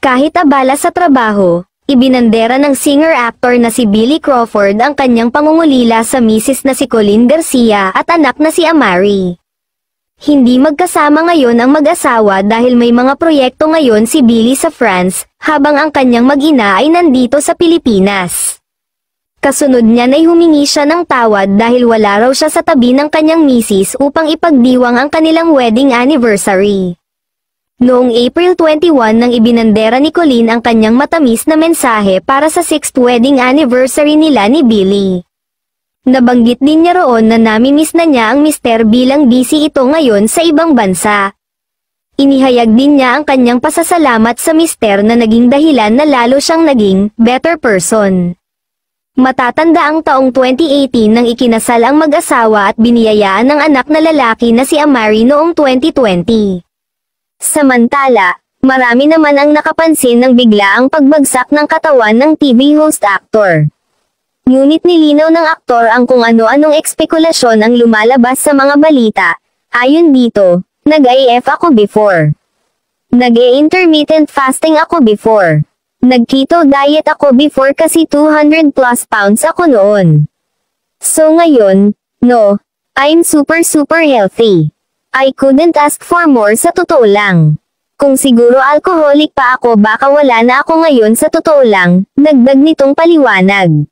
Kahit abala sa trabaho, ibinandera ng singer-actor na si Billy Crawford ang kanyang pangungulila sa misis na si Colleen Garcia at anak na si Amari. Hindi magkasama ngayon ang mag-asawa dahil may mga proyekto ngayon si Billy sa France, habang ang kanyang mag-ina ay nandito sa Pilipinas. Kasunod niyan ay humingi siya ng tawad dahil wala raw siya sa tabi ng kanyang misis upang ipagdiwang ang kanilang wedding anniversary. Noong April 21 nang ibinandera ni Colleen ang kanyang matamis na mensahe para sa 6th wedding anniversary nila ni Billy. Nabanggit din niya roon na namimiss na niya ang mister bilang busy ito ngayon sa ibang bansa. Inihayag din niya ang kanyang pasasalamat sa mister na naging dahilan na lalo siyang naging better person. Matatanda ang taong 2018 nang ikinasal ang mag-asawa at biniyayaan ng anak na lalaki na si Amari noong 2020. Samantala, marami naman ang nakapansin ng biglaang pagbagsak ng katawan ng TV host actor. Ngunit nilinaw ng aktor ang kung ano-anong ekspekulasyon ang lumalabas sa mga balita. Ayon dito, nag-IF ako before. Nag-intermittent fasting ako before. Nag-keto diet ako before kasi 200 plus pounds ako noon. So ngayon, no, I'm super healthy. I couldn't ask for more sa totoo lang. Kung siguro alcoholic pa ako baka wala na ako ngayon sa totoo lang, dagdag nitong paliwanag.